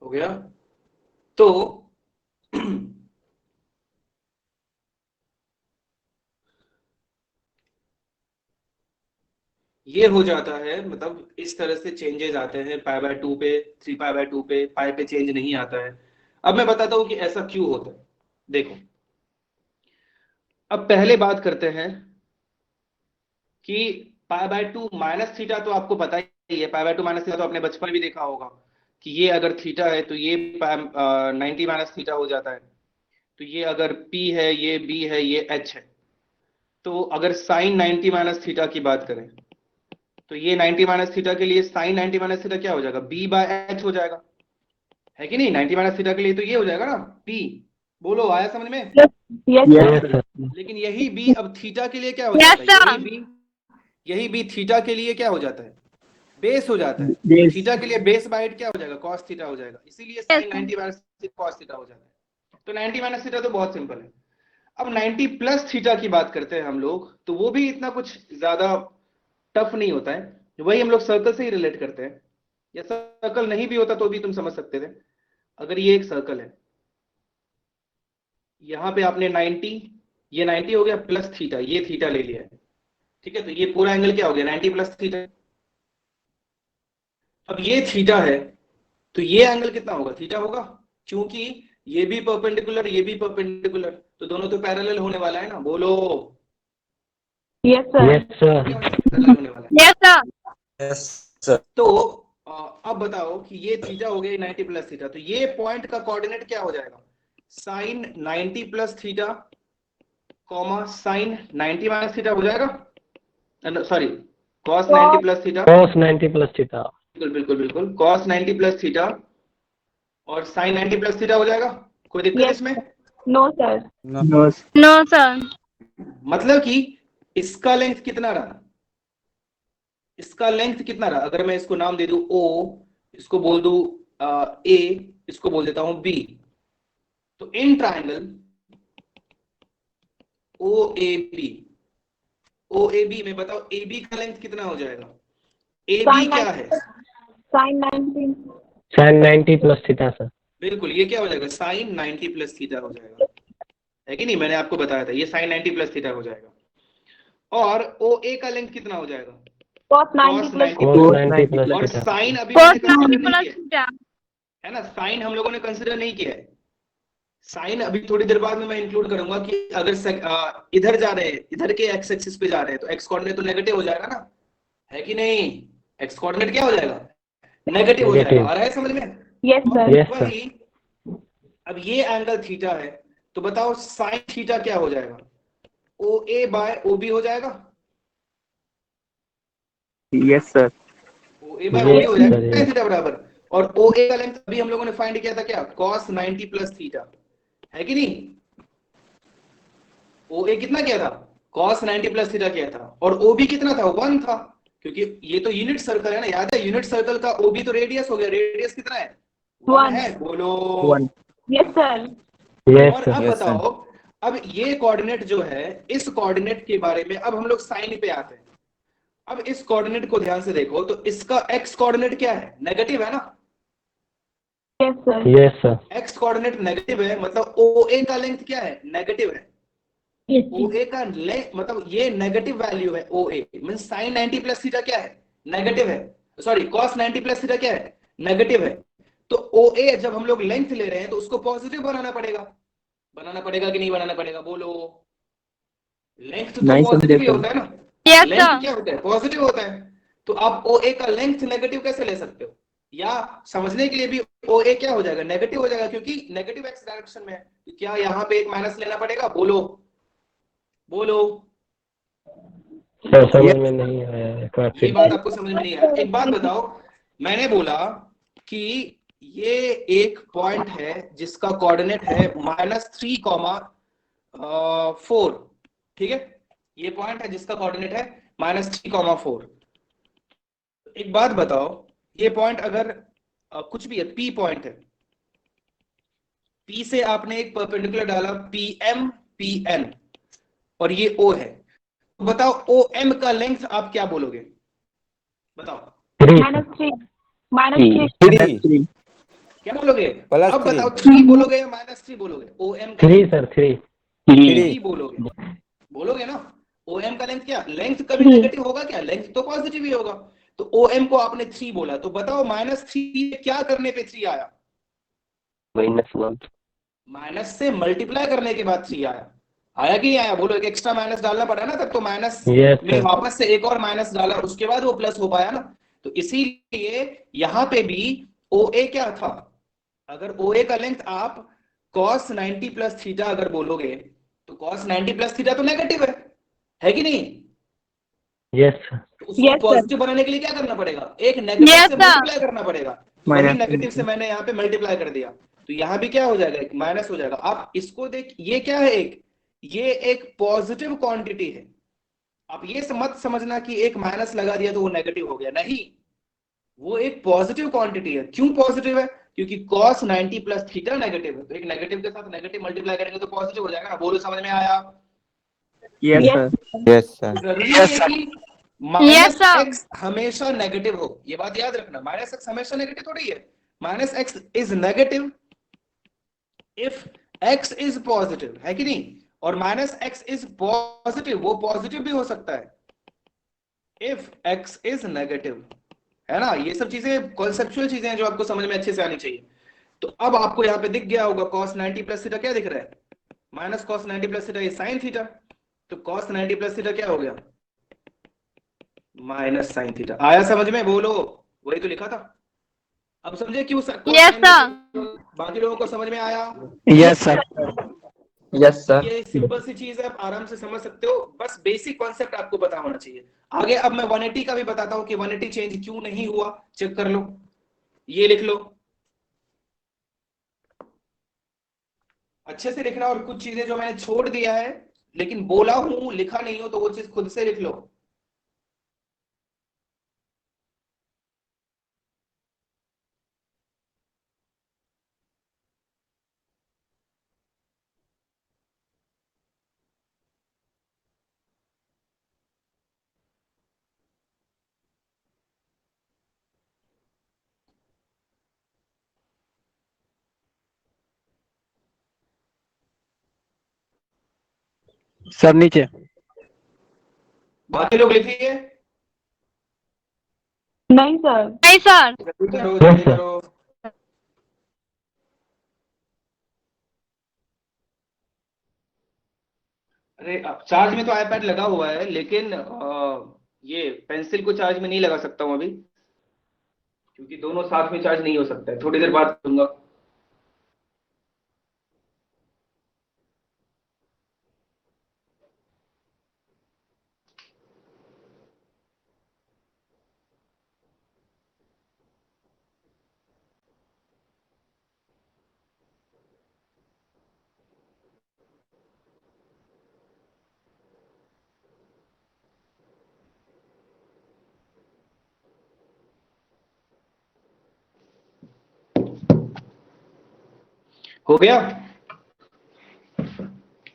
हो गया। तो ये हो जाता है, मतलब इस तरह से चेंजेस आते हैं π/2 पे, 3π/2 पे, पाई पे चेंज नहीं आता है। अब मैं बताता हूं कि ऐसा क्यों होता है। देखो, अब पहले बात करते हैं कि π/2 माइनस थीटा तो आपको पता ही है, π/2 माइनस थीटा तो आपने बचपन में भी देखा होगा कि ये अगर थीटा है तो ये 90 माइनस थीटा हो जाता है। तो ये अगर P है, ये B है, ये H है। तो अगर साइन 90 माइनस थीटा की बात करें तो ये 90 माइनस थीटा के लिए साइन 90 माइनस थीटा क्या हो जाएगा, B/H हो जाएगा, है कि नहीं। 90 माइनस थीटा के लिए तो ये हो जाएगा ना P। बोलो, आया समझ में। Yes sir. लेकिन यही B अब थीटा के लिए क्या हो जाता है, यही B थीटा के लिए क्या हो जाता है, बेस हो जाता है। तो थीटा के लिए बेस बाय क्या हो जाएगा, cos थीटा हो जाएगा। इसीलिए साइन 90 माइनस cos थीटा हो जाता है। तो 90 माइनस थीटा तो बहुत सिंपल है। अब 90 प्लस थीटा की बात करते हैं हम लोग, तो वो भी इतना कुछ ज्यादा टफ नहीं होता है। वही हम लोग सर्कल से ही रिलेट करते हैं, या सर्कल नहीं भी होता तो भी तुम समझ सकते थे। अगर ये एक सर्कल है, यहां पे आपने 90, ये 90 हो गया प्लस थीटा, ये थीटा ले लिया है, ठीक है। तो ये पूरा एंगल क्या हो गया, 90 प्लस थीटा। अब ये थीटा है तो ये एंगल कितना होगा, थीटा होगा, क्योंकि ये भी परपेंडिकुलर, ये भी परपेंडिकुलर, तो दोनों तो पैरेलल होने वाला है ना। बोलो, यस सर। पैरेलल होने वाला है। Yes sir. Yes sir. तो अब बताओ कि ये थीटा हो गया 90 प्लस थीटा, तो ये पॉइंट का कोऑर्डिनेट क्या हो जाएगा, sine 90 plus theta comma sine 90 minus theta हो जाएगा, sorry cos 90 plus theta, cos 90 plus theta. बिल्कुल बिल्कुल बिल्कुल, कॉस 90 प्लस थीटा और साइन 90 प्लस थीटा हो जाएगा। कोई दिक्कत इसमें, नो सर। No sir. मतलब कि इसका लेंथ कितना रहा, इसका लेंथ कितना रहा। अगर मैं इसको नाम दे दूं O, इसको बोल दूं A, इसको बोल देता हूं B, तो इन ट्राइंगल OAB, OAB में बताओ AB का लेंथ कितना हो जाएगा, AB क्या है, sine 90। sin 90 plus theta sir. बिल्कुल ये क्या हो जाएगा, साइन 90 प्लस थीटा हो जाएगा, है कि नहीं। मैंने आपको बताया था ये साइन 90 प्लस थीटा हो जाएगा। और OA का लेंथ कितना हो जाएगा, cos cos 90 cos 90 प्लस और थीटा। साइन अभी cos मैंने कंसीडर 90 नहीं प्लस किया थीटा। है ना, साइन हम लोगों ने कंसीडर नहीं किया है। साइन अभी थोड़ी देर बाद में मैं इंक्लूड करूंगा कि अगर इधर जा रहे हैं, इधर के एक्स एक्सिस पे जा रहे हैं, तो एक्स कोऑर्डिनेट तो नेगेटिव हो जाएगा ना, है कि नहीं। एक्स कोऑर्डिनेट क्या हो जाएगा, नेगेटिव हो जाएगा। आ रहा है समझ में। Yes sir. Yes sir. वही, अब ये एंगल थीटा है, तो बताओ साइन थीटा क्या हो जाएगा, OA बाय OB हो जाएगा। Yes sir. OA by OB हो Yes, जाएगा sir, tan थीटा बराबर। और OA का लेंथ अभी हम लोगों ने फाइंड किया था क्या, cos 90 प्लस थीटा, है कि नहीं। OA कितना किया था, cos 90 प्लस थीटा किया था। और OB कितना था, 1 था, क्योंकि ये तो यूनिट सर्कल है ना, याद है। यूनिट सर्कल का OB तो रेडियस हो गया, रेडियस कितना है, 1 है। बोलो, यस सर। यस और सर। अब Yes, बताओ, अब ये कोऑर्डिनेट जो है, इस कोऑर्डिनेट के बारे में अब हम लोग साइन पे आते हैं। अब इस कोऑर्डिनेट को ध्यान से देखो, तो इसका एक्स कोऑर्डिनेट क्या है, नेगेटिव है ना। Yes sir. Yes sir. X coordinate negative है, मतलब OA का लेंथ क्या है, नेगेटिव है। OA का लेंथ मतलब ये नेगेटिव वैल्यू है, OA means sin 90 plus theta क्या है, नेगेटिव है। सॉरी, cos 90 प्लस थीटा क्या है, नेगेटिव है। तो OA जब हम लोग लेंथ ले रहे हैं तो उसको पॉजिटिव बनाना पड़ेगा कि नहीं बनाना पड़ेगा, बोलो। लेंथ तो पॉजिटिव ही होता है ना, यस लेंथ सर। क्या होता है, पॉजिटिव होता है। तो आप OA का लेंथ नेगेटिव कैसे ले सकते हो, या समझने के लिए भी OA क्या हो जाएगा, नेगेटिव हो जाएगा, क्योंकि नेगेटिव एक्स डायरेक्शन में है। तो क्या यहाँ पे एक माइनस लेना पड़ेगा, बोलो बोलो। सर समझ में नहीं आया, एक बार ये फिर बात आपको समझ में नहीं आया, एक बात बताओ। मैंने बोला कि ये एक पॉइंट है जिसका कोऑर्डिनेट है -3,4, ठीक है। ये पॉइंट है जिसका कोऑर्डिनेट है -3,4। एक बात बताओ, ये पॉइंट अगर कुछ भी है, P पॉइंट है, P से आपने एक परपेंडिकुलर डाला PM PN, और ये O है, तो बताओ OM का लेंथ आप क्या बोलोगे, बताओ। थ्री -3 -3। क्या बोलोगे? प्लस अब 3 बताओ 3 बोलोगे या -3 बोलोगे? OM का 3 सर 3 3 बोलोगे, बोलोगे ना? OM का लेंथ क्या, लेंथ कभी 3 नेगेटिव होगा क्या? लेंथ तो पॉजिटिव ही होगा। तो OM को आपने 3 बोला, तो बताओ -3 क्या करने पे 3 आया? -1 माइनस से मल्टीप्लाई करने के बाद 3 आया। आया कि नहीं आया? बोलो, एक एक्स्ट्रा माइनस डालना पड़ा ना, तब तो माइनस यस में सर वापस से एक और माइनस डाला, उसके बाद वो प्लस हो पाया ना। तो इसीलिए यहां पे भी OA क्या था? अगर OA का लेंथ आप cos 90 प्लस थीटा अगर बोलोगे, तो cos 90 प्लस थीटा तो नेगेटिव है कि नहीं? यस सर तो उसको यस सर पॉजिटिव बनाने के लिए क्या करना पड़ेगा? एक नेगेटिव Yes, से sir. मल्टीप्लाई करना पड़ेगा। तो वही माइनस नेगेटिव से मैंने यहाँ पे मल्टीप्लाई कर दिया, तो यहाँ भी क्या हो जाएगा? एक माइनस हो जाएगा। आप इसको देख, ये क्या है? ये एक पॉजिटिव क्वांटिटी है। आप ये मत समझना कि एक माइनस लगा दिया तो वो नेगेटिव हो गया, नहीं, वो एक पॉजिटिव क्वांटिटी है। क्यों पॉजिटिव है? क्योंकि cos 90 प्लस थीटा नेगेटिव है, तो एक नेगेटिव के साथ नेगेटिव मल्टीप्लाई करेंगे तो पॉजिटिव हो जाएगा ना। बोलो, समझ में आया? Yes yes sir yes sir जरूरी नहीं है कि Yes, माइनस sir. एक्स हमेशा नेगेटिव हो, ये बात याद रखना। माइनस एक्स हमेशा नेगेटिव थोड़ी है। Minus x is negative if x is positive, है कि नहीं? और माइनस एक्स इज पॉजिटिव, वो पॉजिटिव भी हो सकता है इफ एक्स इज नेगेटिव, है ना? ये सब चीजें कॉन्सेप्चुअल चीजें हैं जो आपको समझ में अच्छे से आनी चाहिए। तो अब आपको यहाँ पे दिख गया होगा cos 90 प्लस थीटा क्या दिख रहा है? माइनस cos 90 प्लस थीटा, ये साइन थीटा। तो cos 90 प्लस थीटा क्या हो गया? Minus sine theta. आया समझ में? बोलो, वही तो लिखा था। अब समझे क्यों cos Yes, sin sir. बाकी लोगों को समझ में आया? यस सर यस तो सर ये सिंपल सी चीज है, आप आराम से समझ सकते हो। बस बेसिक कॉन्सेप्ट आपको पता होना चाहिए। आगे अब मैं 180 का भी बताता हूं कि 180 चेंज क्यों नहीं हुआ, चेक कर लो, ये लिख लो, अच्छे से लिखना। और कुछ चीजें जो मैंने छोड़ दिया है लेकिन बोला हूं, लिखा नहीं हो, तो वो चीज खुद से लिख लो। सर नीचे बाकी लोग लिखिए, नहीं सर नहीं सर. जल्दी करो, यस जल्दी सर करो। अरे चार्ज में तो आईपैड लगा हुआ है, लेकिन ये पेंसिल को चार्ज में नहीं लगा सकता हूं अभी, क्योंकि दोनों साथ में चार्ज नहीं हो सकता है। थोड़ी देर बाद करूंगा। हो गया?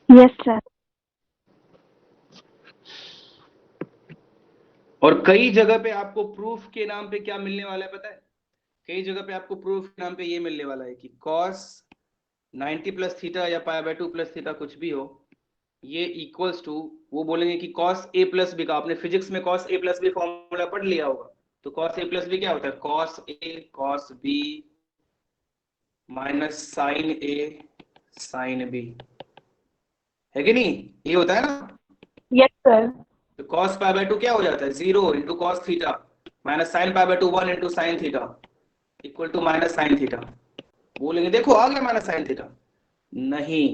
यस सर और कई जगह पे आपको प्रूफ के नाम पे क्या मिलने वाला है पता है? कई जगह पे आपको प्रूफ के नाम पे ये मिलने वाला है कि cos 90 प्लस थीटा या पाई बाय 2 प्लस थीटा कुछ भी हो, ये इक्वल्स टू, वो बोलेंगे कि cos a प्लस b का, आपने फिजिक्स में cos a plus b formula पढ़ लिया होगा। तो cos a प्लस b क्या होता है? cos a cos b minus sine a sine b, है कि नहीं? ये होता है ना? यस सर तो cos पाई बाय 2 क्या हो जाता है? 0 into cos theta minus sine pi by 2 1 into sine theta equal to minus sine theta. बोलेंगे देखो आ गया माइनस साइन थीटा। नहीं,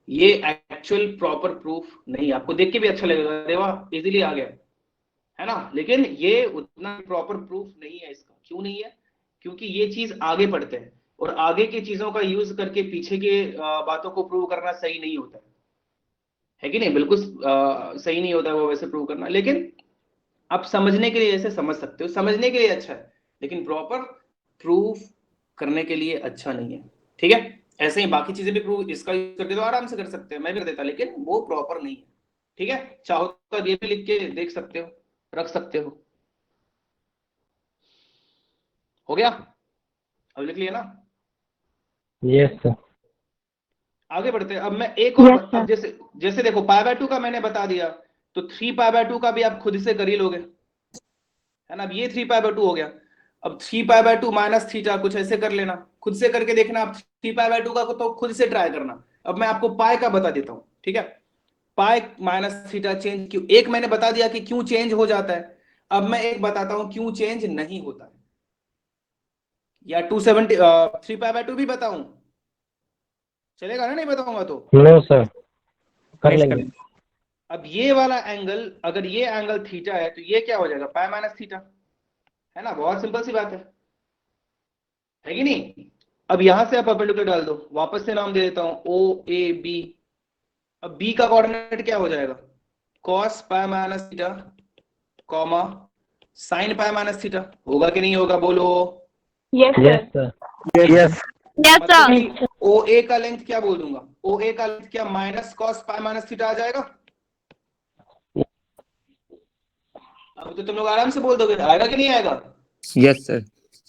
ये एक्चुअल प्रॉपर प्रूफ नहीं। आपको देख के भी अच्छा लगेगा, अरे वाह इजीली आ गया, है ना? लेकिन ये उतना प्रॉपर प्रूफ नहीं है इसका। क्यों नहीं है? क्योंकि ये चीज आगे पढ़ते हैं, और आगे की चीजों का यूज करके पीछे के बातों को प्रूव करना सही नहीं होता है कि नहीं? बिल्कुल सही नहीं होता है वो वैसे प्रूव करना। लेकिन आप समझने के लिए ऐसे समझ सकते हो, समझने के लिए अच्छा है, लेकिन प्रॉपर प्रूफ करने के लिए अच्छा नहीं है। ठीक है? ऐसे ही बाकी चीजें भी प्रूफ इसका यूज करके तो आराम से कर सकते हैं, मैं भी कर देता, लेकिन वो प्रॉपर नहीं है। ठीक है? चाहो तो ये भी लिख के देख सकते हो, रख सकते हो। हो गया? अब लिख लिया ना? Yes, sir. आगे बढ़ते हैं। अब मैं एक और Yes, sir. अब जैसे जैसे देखो π/2 का मैंने बता दिया, तो 3π/2 का भी आप खुद से कर ही लोगे, है ना। अब ये 3π/2 हो गया। अब 3π/2 माइनस थीटा कुछ ऐसे कर लेना, खुद से करके देखना। आप 3π/2 का तो खुद से ट्राई करना। अब मैं आपको पाई का बता देता हूं, ठीक है। पाई माइनस थीटा चेंज क्यों, एक मैंने बता दिया कि क्यों चेंज हो जाता है। अब मैं एक बताता हूं क्यों चेंज नहीं होता है, या 270 3π/2 भी बताऊं, चलेगा ना, नहीं बताऊंगा तो। No, sir. कर Yes, लेंगे. sir. अब ये वाला एंगल, अगर ये एंगल थीटा है तो ये क्या हो जाएगा, पाई माइनस थीटा, है ना। बहुत सिंपल सी बात है कि नहीं। अब यहां से आप परपेंडिकुलर डाल दो, वापस से नाम दे देता हूं ओ ए बी। अब बी का कोऑर्डिनेट क्या हो जाएगा, cos pi minus theta comma sign pi minus theta, होगा कि नहीं होगा, बोलो। Yes, Yes, sir. sir. Yes. Yes, मतलब sir. कि ओ ए का लेंथ क्या बोल दूंगा, ओ ए का लेंथ क्या minus cos pi minus theta आ जाएगा। अब तो तुम लोग आराम से बोल दोगे, आएगा कि नहीं आएगा। Yes, sir.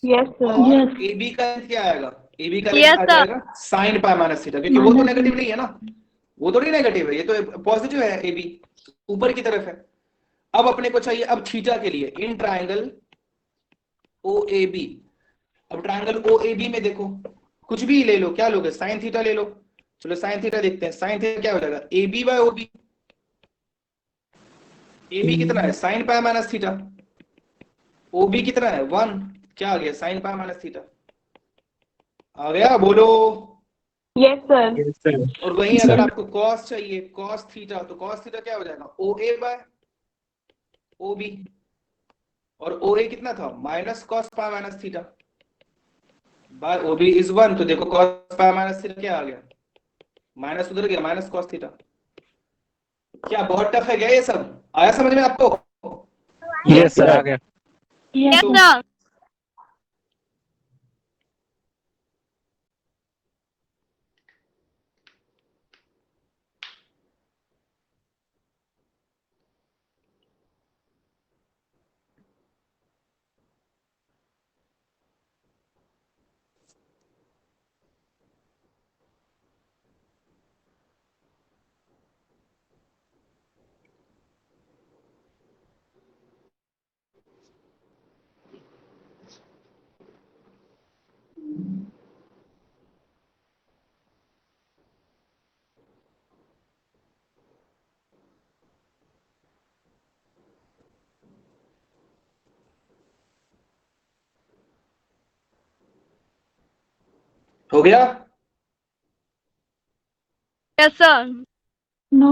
Yes, sir. और ए बी का लेंथ क्या आएगा, ए बी का लेंथ Yes, आ sir. जाएगा साइन पाई माइनस थीटा, क्योंकि वो तो नेगेटिव नहीं है ना, वो थोड़ी नेगेटिव है, ये तो पॉजिटिव है, ए बी ऊपर की तरफ है। अब अपने को चाहिए अब थीटा के लिए in triangle O A B. अब ट्रायंगल ओ ए बी में देखो, कुछ भी ले लो, क्या लोगे, साइन थीटा ले लो। चलो साइन थीटा देखते हैं, साइन थीटा क्या हो जाएगा, A B by O B. A B कितना है, sine pi minus theta. O B कितना है, 1, क्या आ गया, साइन पाई माइनस थीटा आ गया, बोलो। Yes, sir. Yes, sir. और वहीं अगर आपको कॉस चाहिए, कॉस थीटा, तो कॉस थीटा क्या हो जाएगा, ओ ए बाय ओ बी। और ओ ए कितना था, minus cos pi minus theta by O B is 1। तो देखो कॉस पाई माइनस थीटा क्या आ गया, माइनस उधर गया, माइनस कॉस थीटा। क्या बहुत टफ है क्या ये सब, आया समझ में आपको। Yes, sir. आ गया. Yes, तो sir. हो गया। Yes, sir. No.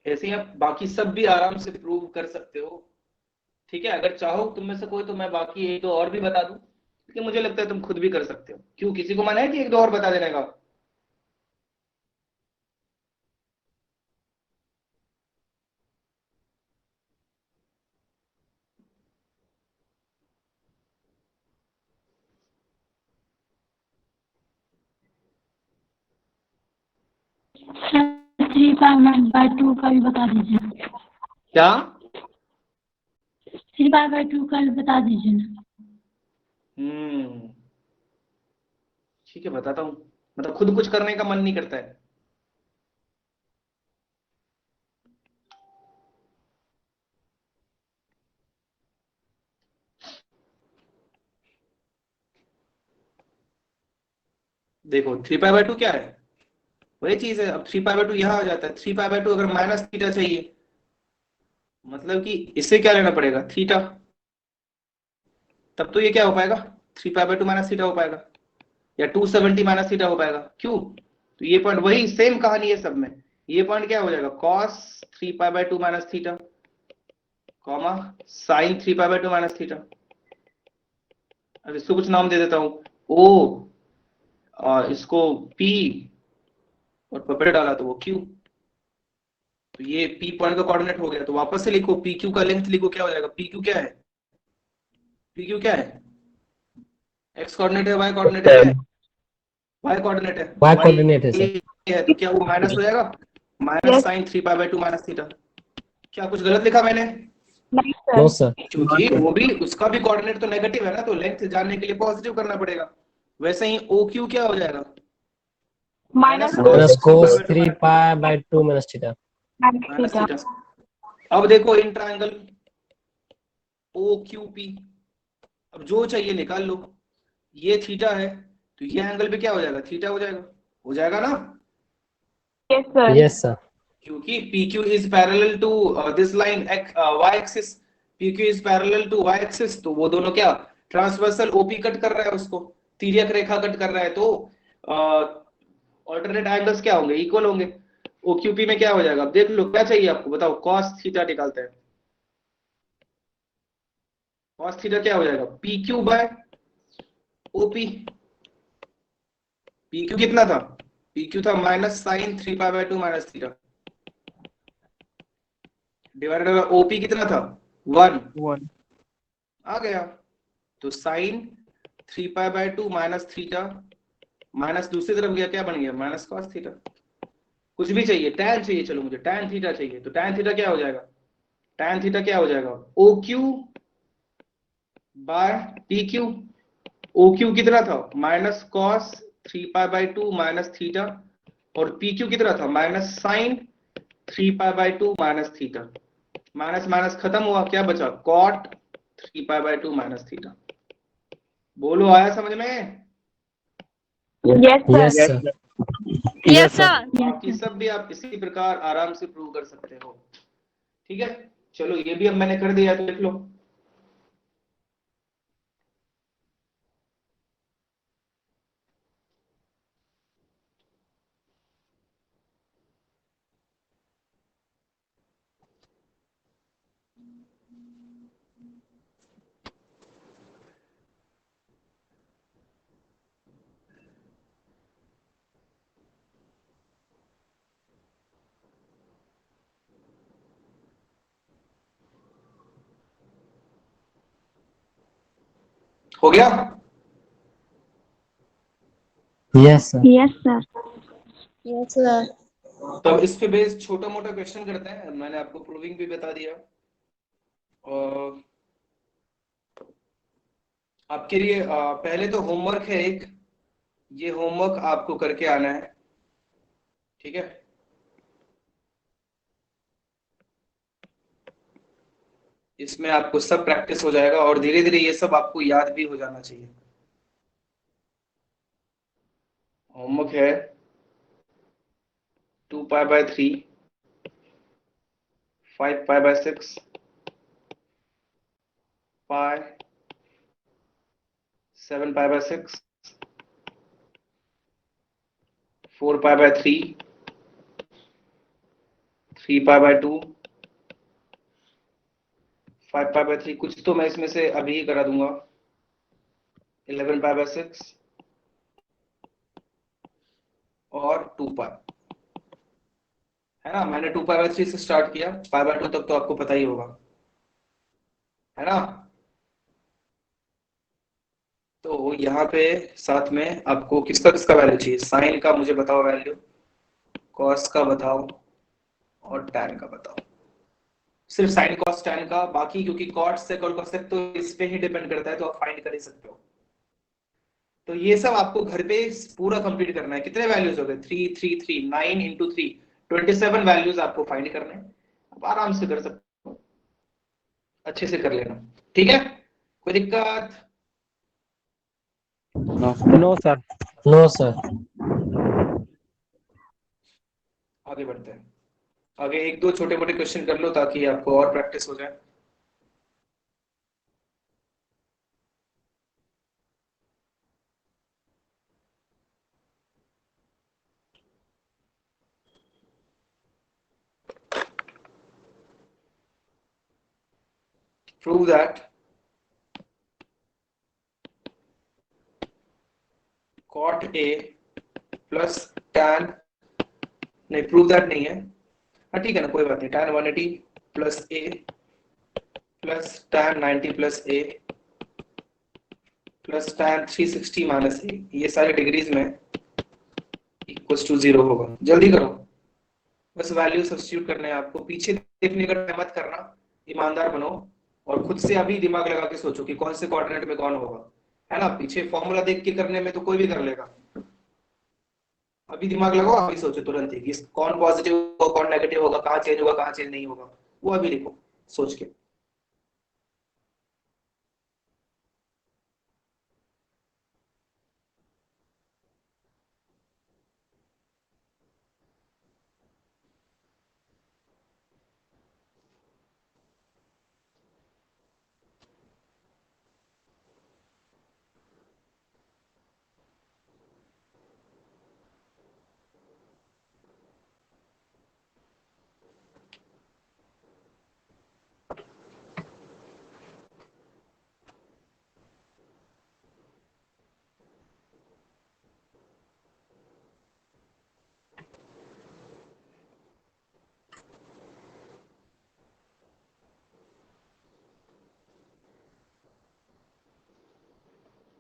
ऐसे ही आप बाकी सब भी आराम से प्रूव कर सकते हो, ठीक है। अगर चाहो तुम में से कोई तो मैं बाकी एक दो और भी बता दूं, लेकिन मुझे लगता है तुम खुद भी कर सकते हो। क्यों, किसी को मन है कि एक दो और बता देने का। Sir, 3π/2 का भी बता दीजिए. क्या, 3π/2 का भी बता दीजिए ना. ठीक है बताता हूँ, मतलब खुद कुछ करने का मन नहीं करता है। देखो 3π/2 क्या है, वही चीज है। अब 3π/2 यहाँ आ जाता है। 3π/2 अगर माइनस थीटा चाहिए, मतलब कि इससे क्या लेना पड़ेगा, थीटा, तब तो ये क्या हो पाएगा, 3π/2 माइनस थीटा हो पाएगा, या 270 माइनस थीटा हो पाएगा। क्यों, तो ये पॉइंट वही सेम कहानी है सब में। ये पॉइंट क्या हो जाएगा, cos 3π/2 minus theta comma sine 3π/2 minus theta. अब इसको कुछ नाम दे देता हूं, ओ और इसको P और पपेट डाला तो वो Q। तो ये P पॉइंट का कोऑर्डिनेट हो गया। तो वापस से लिखो, PQ का लेंथ लिखो, क्या हो जाएगा, PQ क्या है, PQ क्या है, x कोऑर्डिनेट है, y कोऑर्डिनेट है, क्या है, y कोऑर्डिनेट है, Y कोऑर्डिनेट है, सर. है। तो क्या वो माइनस हो जाएगा, माइनस साइन 3π/2 माइनस थीटा। क्या कुछ गलत लिखा मैंने, नहीं नो सर। सर। क्योंकि वो भी उसका भी कोऑर्डिनेट तो नेगेटिव है ना, तो लेंथ जानने के लिए पॉजिटिव करना पड़ेगा। वैसे ही ओ क्यू क्या हो जाएगा? Minus minus cos 3 3 pi by 2 minus theta. Minus theta. अब देखो in triangle O Q P, अब जो चाहिए निकाल लो। ये थीटा है तो ये एंगल पे क्या हो जाएगा? थीटा हो जाएगा ना, यस सर। Yes sir. क्योंकि PQ is parallel to this line y axis, PQ is parallel to y axis, तो वो दोनों क्या ट्रांसवर्सल OP कट कर रहा है, उसको तिर्यक रेखा कट कर रहा है, तो ऑल्टरनेट एंगल्स क्या होंगे? इक्वल होंगे। OQP में क्या हो जाएगा? अब देख लो क्या चाहिए आपको, बताओ। cos थीटा निकालते हैं। cos थीटा क्या हो जाएगा? PQ bye OP। PQ कितना था? PQ था minus sine 3 pi by 2 minus theta, divided by OP कितना था? 1 आ गया। तो sine 3 pi by 2 minus theta minus दूसरी तरफ गया, क्या बन गया? Minus cos theta. कुछ भी चाहिए, tan चाहिए, चलो मुझे tan थीटा चाहिए, तो tan थीटा क्या हो जाएगा? tan थीटा क्या हो जाएगा? OQ bye PQ। OQ कितना था? Minus cos 3 pi by 2 minus theta, और PQ कितना था? Minus sine 3 pi by 2 minus theta. Minus minus खत्म हुआ, क्या बचा? cot 3 pi by 2 minus theta. बोलो, आया समझ में? Yes yes sir. Sir. Yes, sir. बाकी सब भी आप इसी प्रकार आराम से प्रूव कर सकते हो। ठीक है, चलो ये भी अब मैंने कर दिया, तो लिख लो। हो गया? Yes sir. Yes sir. Yes, sir. तो अब इस पे बेस्ड छोटा मोटा क्वेश्चन करते हैं। मैंने आपको प्रूविंग भी बता दिया, और आपके लिए पहले तो होमवर्क है एक, ये होमवर्क आपको करके आना है। ठीक है, इसमें आपको सब प्रैक्टिस हो जाएगा, और धीरे धीरे ये सब आपको याद भी हो जाना चाहिए। होमवर्क है 2 pi by 3, 5 pi by 6, pi 7 pi by 6, 4 pi by 3, 3 pi by 2, 5 pi by 3, कुछ तो मैं इसमें से अभी ही करा दूंगा, 11 पाई बाय 6 और 2 पाई, है ना। मैंने 2 पाई बाय 3 से स्टार्ट किया, पाई बाय 2 तक तो आपको पता ही होगा, है ना। तो यहाँ पे साथ में आपको किसका किसका वैल्यू चाहिए? साइन का मुझे बताओ वैल्यू, कॉस का बताओ, और टैन का बताओ। सिर्फ साइन कॉस टैन का, बाकी क्योंकि कॉट सेक और कोसेक तो इस पे ही डिपेंड करता है, तो आप फाइंड कर ही सकते हो। तो ये सब आपको घर पे पूरा कंप्लीट करना है। कितने वैल्यूज हो गए? 3 3 3, 9 इंटू 3, 27 वैल्यूज आपको फाइंड करने हैं। आप आराम से कर सकते हो, अच्छे से कर लेना। ठीक है, कोई दिक्कत? No sir. No sir. आगे बढ़ते हैं। आगे एक दो छोटे मोटे क्वेश्चन कर लो ताकि आपको और प्रैक्टिस हो जाए। Prove that cot A plus tan, नहीं प्रूव दैट नहीं है, हाँ ठीक है ना, कोई बात नहीं। tan 180 plus A plus tan 90 plus A plus tan 360 minus A, ये सारे डिग्रीज में इक्वल्स टू 0 होगा। जल्दी करो, बस वैल्यू सब्स्टिट्यूट करने हैं आपको, पीछे देखने का ट्राई मत करना, ईमानदार बनो और खुद से अभी दिमाग लगा के सोचो कि कौन से क्वाड्रेंट में कौन होगा, है ना। पीछे फॉर्मूला देख के करने में तो कोई भी कर लेगा, अभी दिमाग लगाओ, अभी सोचो तुरंत ही कि कौन पॉजिटिव होगा कौन नेगेटिव होगा, कहाँ चेंज होगा कहाँ चेंज नहीं होगा, वो अभी लिखो सोच के।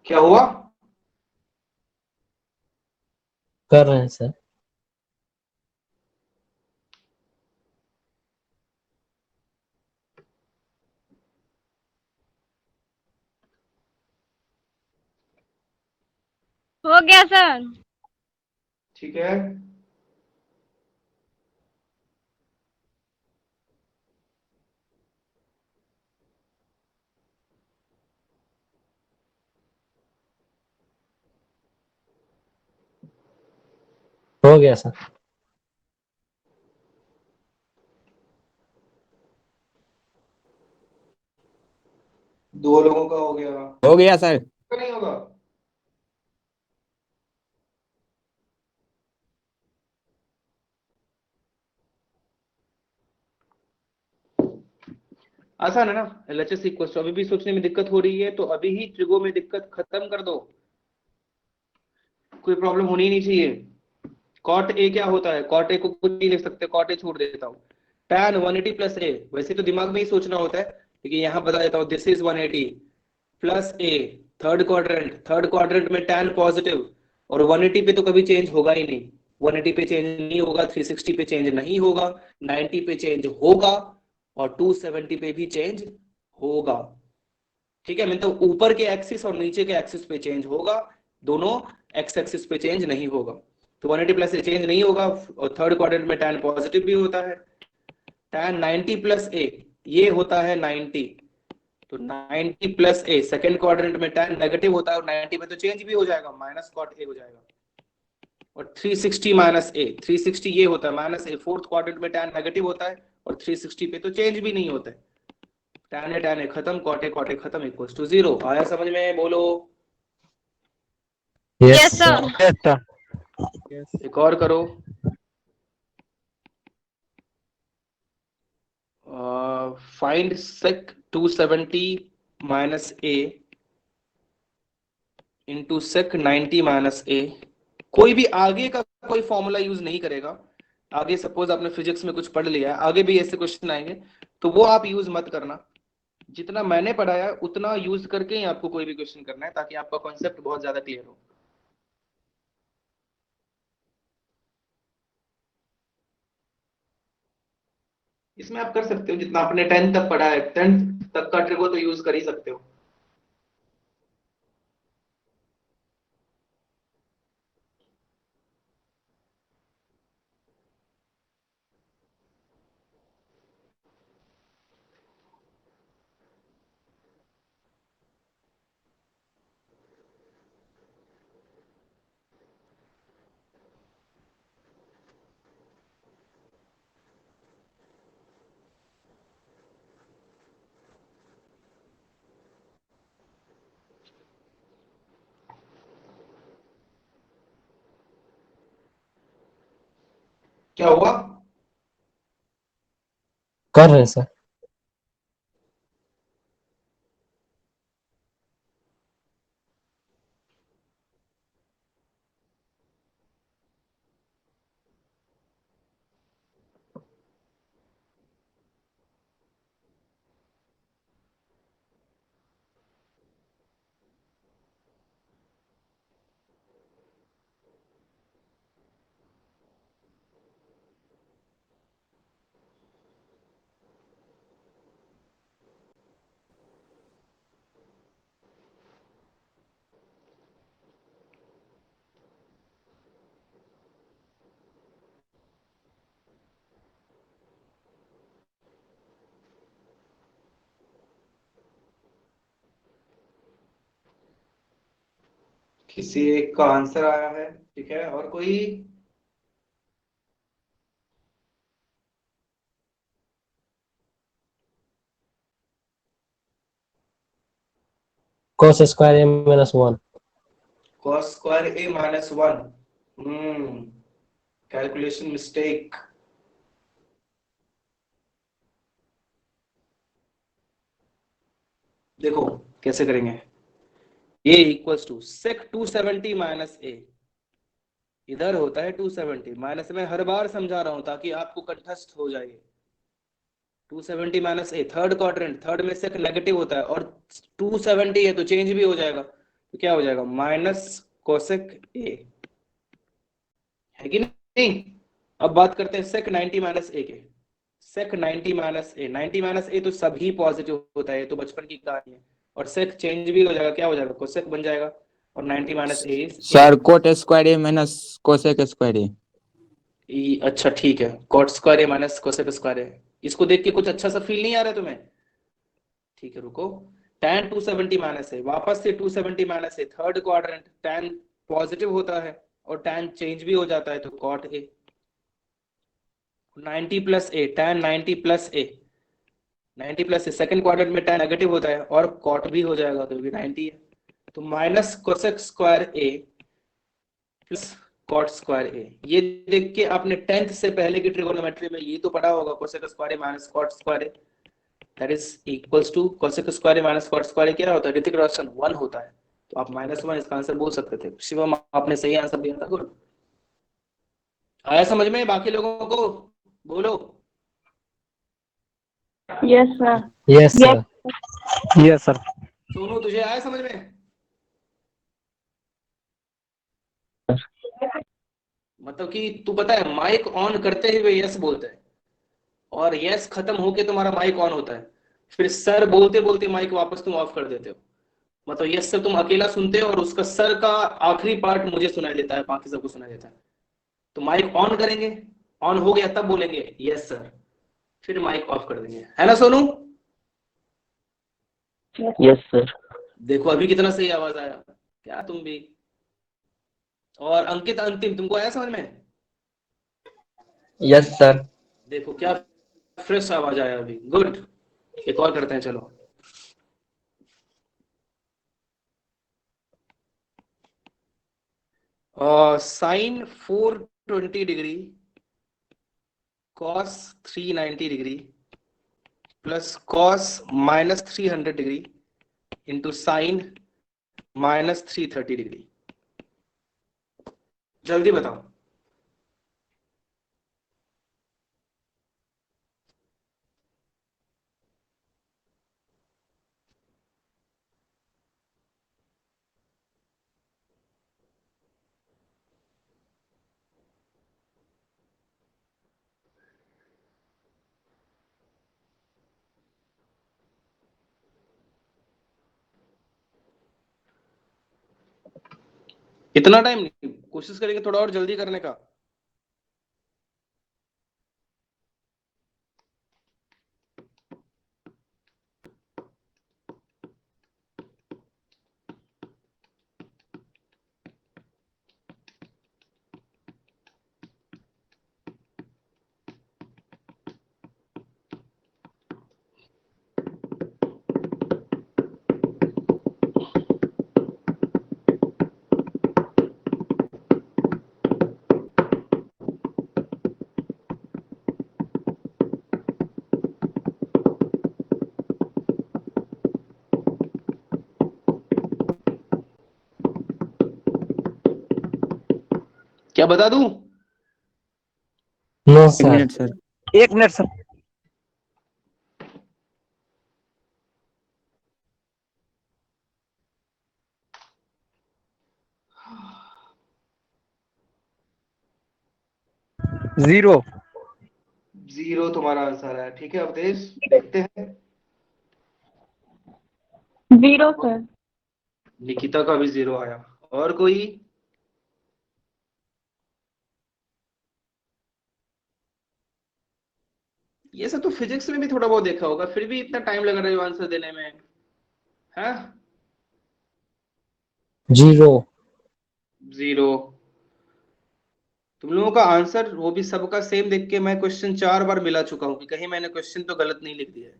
क्या हुआ? कर रहे हैं सर। हो गया सर। ठीक है, हो गया सर। दो लोगों का हो गया, हो गया सर। नहीं होगा। आसान है ना, एलएचएस इक्वल टू, अभी भी सोचने में दिक्कत हो रही है तो अभी ही ट्रिगो में दिक्कत खत्म कर दो, कोई प्रॉब्लम होनी ही नहीं चाहिए। कॉट ए क्या होता है, कॉट ए को कुछ नहीं लिख सकते, कॉट ए छोड़ देता हूँ। tan 180 प्लस ए, वैसे तो दिमाग में ही सोचना होता है लेकिन यहाँ बता देता हूँ, this is 180 plus A, third quadrant में tan पॉजिटिव, और 180 पे तो कभी चेंज होगा ही नहीं, 180 पे चेंज नहीं होगा, 360 पे चेंज नहीं होगा, 90 पे चेंज होगा, और 270 पे भी चेंज होगा। ठीक है, मतलब ऊपर के एक्सिस और नीचे के एक्सिस पे चेंज होगा, दोनों एक्स एक्सिस पे चेंज नहीं होगा। तो 180 प्लस से चेंज नहीं होगा, और थर्ड क्वाड्रेंट में tan पॉजिटिव भी होता है। tan 90 प्लस ए, ये होता है 90, तो 90 प्लस ए सेकेंड क्वाड्रेंट में tan नेगेटिव होता है, और 90 में तो चेंज भी हो जाएगा, माइनस कॉट ए हो जाएगा। और 360 माइनस ए, 360 ये होता है माइनस ए, फोर्थ क्वाड्रेंट में tan नेगेटिव होता है, और 360 पे तो चेंज भी नहीं होता है। tan ए खत्म, कॉट ए खत्म, इक्वल्स टू 0। आया समझ में? बोलो। Yes yes sir. Sir. Yes sir. एक और करो, फाइंड sec 270 माइनस ए इंटू sec 90 माइनस ए। कोई भी आगे का कोई फॉर्मूला यूज नहीं करेगा, आगे सपोज आपने फिजिक्स में कुछ पढ़ लिया है, आगे भी ऐसे क्वेश्चन आएंगे तो वो आप यूज मत करना, जितना मैंने पढ़ाया उतना यूज करके ही आपको कोई भी क्वेश्चन करना है, ताकि आपका कॉन्सेप्ट बहुत ज्यादा क्लियर हो। इसमें आप कर सकते हो जितना आपने 10th तक पढ़ा है, 10th तक का ट्रिगो तो यूज कर ही सकते हो। क्या हुआ? कर रहे हैं सर। किसी एक का आंसर आया है, ठीक है, और कोई? cos square a minus 1. cos square a minus 1। Calculation mistake. देखो कैसे करेंगे। a equals to sec 270 minus a, इधर होता है 270 माइनस, मैं हर बार समझा रहा हूं ताकि आपको कंठस्थ हो जाए। 270 माइनस ए, थर्ड क्वाड्रेंट, थर्ड में सेक नेगेटिव होता है और 270 है तो चेंज भी हो जाएगा, तो क्या हो जाएगा माइनस कोसेक ए, है कि नहीं? अब बात करते हैं सेक 90 माइनस ए के। सेक 90 माइनस ए, 90 माइनस ए तो सभी पॉजिटिव होता है, तो बचपन की कहानी है। और सेक चेंज भी हो जाएगा, क्या हो जाएगा कोसेक बन जाएगा, और 90 minus A sir coat square A minus cosec square ए। अच्छा ठीक है, cot square A minus cosec square ए। इसको देख के कुछ अच्छा सा फील नहीं आ रहा तुम्हें? ठीक है रुको, tan 270 माइनस है, वापस से 270 माइनस है, थर्ड क्वाड्रेंट, tan पॉजिटिव होता है और tan चेंज भी हो जाता है, तो cot a। 90 plus A, tan 90 plus A, 90 plus A, second quadrant में tan नेगेटिव होता है और cot भी हो जाएगा, तो भी 90 है, तो माइनस कोसेक स्क्वायर ए प्लस cot स्क्वायर ए। ये देख के आपने 10th से पहले की ट्रिगोनोमेट्री में ये तो पढ़ा होगा, cosec square A minus cot square A that is equals to cosec square A minus cot square A क्या होता है ऋतिक रोशन? 1 होता है, तो आप -1 इसका आंसर बोल सकते थे। शिवम आपने सही आंसर दिया था, गुड। आया समझ में बाकी लोगों को? बोलो। Yes, sir. Yes, sir. Yes sir. Sonu तुझे आया समझ में? मतलब कि तू पता है माइक ऑन करते हुए यस बोलता है और यस खत्म होके तुम्हारा माइक ऑन होता है, फिर सर बोलते बोलते माइक वापस तुम ऑफ कर देते हो। मतलब यस सर तुम अकेला सुनते हो और उसका सर का आखिरी पार्ट मुझे सुनाई देता है, बाकी सबको सुनाई देता है। तो माइक ऑन करेंगे, ऑन हो गया तब बोलेंगे यस सर, फिर माइक ऑफ कर देंगे, है ना सोनू? Yes, sir. देखो अभी कितना सही आवाज आया, क्या तुम भी। और अंकित अंतिम, तुमको आया समझ में? Yes, sir. देखो क्या फ्रेश आवाज आया अभी, गुड। एक और करते हैं चलो। Sine 420 degree cos 390 degree plus cos minus 300 degree into sine minus 330 degree. जल्दी बताओ। इतना टाइम नहीं, कोशिश करेंगे थोड़ा और जल्दी करने का। क्या बता दूं? No, एक sir. मिनट सर, एक मिनट सर। जीरो। जीरो तुम्हारा आंसर है, ठीक है अवधेश, देखते हैं। Zero, sir. निकिता का भी जीरो आया, और कोई? ये सब तो फिजिक्स में भी थोड़ा बहुत देखा होगा, फिर भी इतना टाइम लग रहा है आंसर देने में, है? 0. 0। तुम लोगों का आंसर वो भी सबका सेम देख के मैं क्वेश्चन 4 बार मिला चुका हूं कि कहीं मैंने क्वेश्चन तो गलत नहीं लिख दिया है।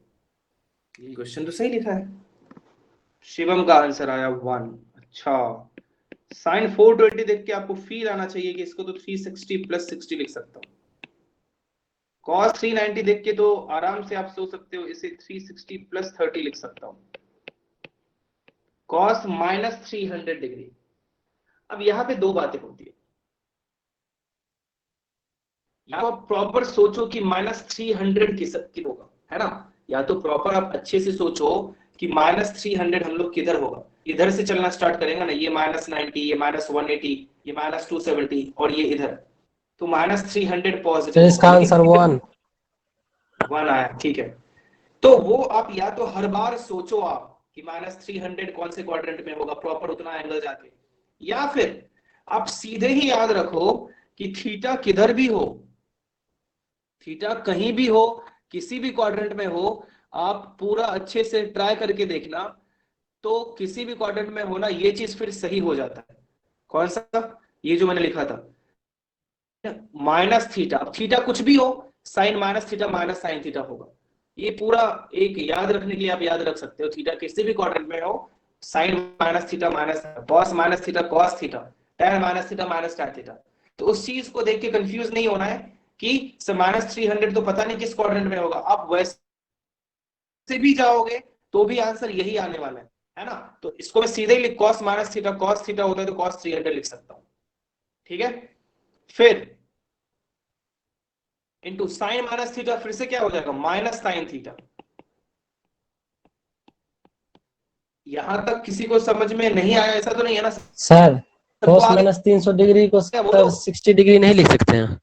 ये क्वेश्चन तो सही लिखा है। शिवम का आंसर आया 1। अच्छा, साइन 420 देख के आपको फील आना चाहिए कि इसको तो 360 प्लस 60 लिख सकता हूँ। कॉस 390 देख के तो आराम से आप सोच सकते हो इसे 360 प्लस 30 लिख सकता हूँ। Cos minus 300 degree. अब यहां पे दो बातें होती है। या तो आप प्रॉपर सोचो कि माइनस 300 किसकी होगा, है ना। या तो प्रॉपर आप अच्छे से सोचो कि माइनस 300 हम लोग किधर होगा। इधर से चलना स्टार्ट करेंगे ना, ये माइनस 90, ये माइनस 180, ये माइनस 270 और ये इधर, तो माइनस 300 पॉजिटिव सर इसका होगा। आंसर 1। 1 आया, ठीक है। तो वो आप या तो हर बार सोचो आप कि माइनस 300 कौन से क्वाड्रेंट में होगा, प्रॉपर उतना एंगल जाके, या फिर आप सीधे ही याद रखो कि थीटा किधर भी हो, थीटा कहीं भी हो, किसी भी क्वाड्रेंट में हो, आप पूरा अच्छे से ट्राई करके देखना, तो किसी भी क्वाड्रेंट में होना ये चीज फिर सही हो जाता है। कौन सा? ये जो मैंने लिखा था माइनस थीटा, अब थीटा कुछ भी हो, sine minus theta minus sine theta होगा। ये पूरा एक याद रखने के लिए आप याद रख सकते हो, थीटा किसी भी क्वाड्रेंट में हो, sine minus theta minus cos minus theta cos theta, tan minus theta minus tan theta. तो उस चीज को देख के कंफ्यूज नहीं होना है कि माइनस 300 तो पता नहीं किस क्वाड्रेंट में होगा। आप वैसे भी जाओगे तो भी आंसर यही आने वाला है ना। तो इसको मैं सीधे ही cos minus theta cos theta होता है तो कॉस 300 लिख सकता हूं, ठीक है। फिर इंटू साइन माइनस थीटा, फिर से क्या हो जाएगा माइनस साइन थीटा। यहां तक किसी को समझ में नहीं आया ऐसा तो नहीं है ना? सर सबको cos आ माइनस 300 डिग्री को गया बोलो। सर 60 डिग्री नहीं लिख सकते हैं?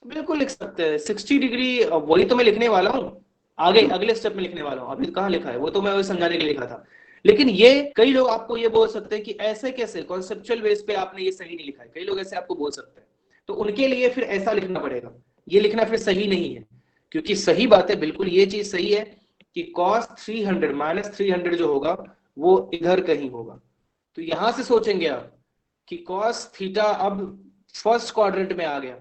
बिल्कुल लिख सकते हैं 60 डिग्री, वही तो मैं लिखने वाला हूं, आगे अगले स्टेप में लिखने वाला हूं। अभी कहां लिखा है वो तो मैं वही समझाने के लिए लिखा था। लेकिन ये कई लोग आपको ये बोल सकते हैं कि ऐसे कैसे कॉन्सेप्चुअल बेस पे आपने ये सही नहीं लिखा है, कई लोग ऐसे आपको बोल सकते हैं। तो उनके लिए फिर ऐसा लिखना पड़ेगा, ये लिखना फिर सही नहीं है, क्योंकि सही बात है बिल्कुल ये चीज सही है कि कॉस 300 माइनस 300 जो होगा वो इधर कहीं होगा। तो यहां से सोचेंगे आप कि कॉस थीटा अब फर्स्ट क्वाड्रेंट में आ गया,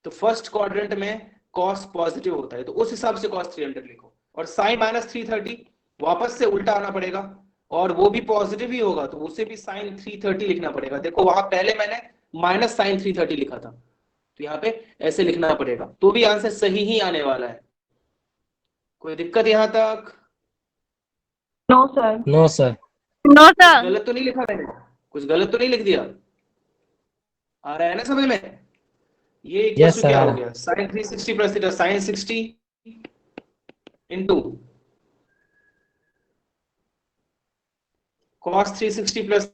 तो फर्स्ट क्वाड्रेंट में कॉस पॉजिटिव होता है, तो उस हिसाब से कॉस 300 लिखो। और साइन माइनस 330 वापस से उल्टा आना पड़ेगा, और वो भी पॉजिटिव ही होगा तो उसे भी साइन 330 लिखना पड़ेगा। देखो वहां पहले मैंने माइनस साइन 330 लिखा था, तो यहाँ पे ऐसे लिखना पड़ेगा, तो भी आंसर सही ही आने वाला है। कोई दिक्कत यहां तक? No sir. No sir. No कुछ सर। गलत तो नहीं लिखा मैंने? कुछ गलत तो नहीं लिख दिया? आ रहा है ना समझ में? ये इक्वल यस टू सर क्या आ हो रहा है। गया sine 360 plus theta, sine 60 into cos 360 plus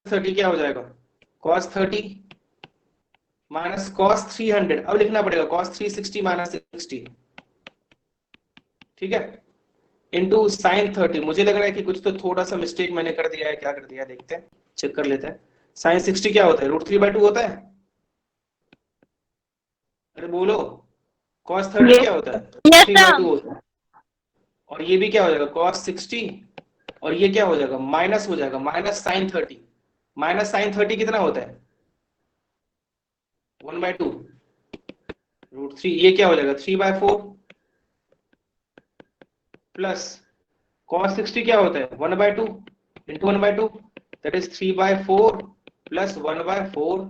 30 क्या हो जाएगा cos 30 माइनस cos 300। अब लिखना पड़ेगा cos 360 माइनस 60, ठीक है, इंटू साइन 30। मुझे लग रहा है कि कुछ तो थोड़ा सा मिस्टेक मैंने कर दिया है, क्या कर दिया देखते हैं, चेक कर लेते हैं। साइन 60 क्या होता है √3/2 होता है? अरे बोलो, cos 30 यस क्या होता है? Yes 3/2 sir. होता है। और ये भी क्या हो जाएगा cos 60, और ये क्या हो जाएगा माइनस हो जाएगा माइनस साइन 30। माइनस साइन 30 कितना होता है 1/2 √3, ये क्या हो जाएगा 3/4 प्लस cos 60 क्या होता है 1/2 into 1/2 that is 3/4 plus 1/4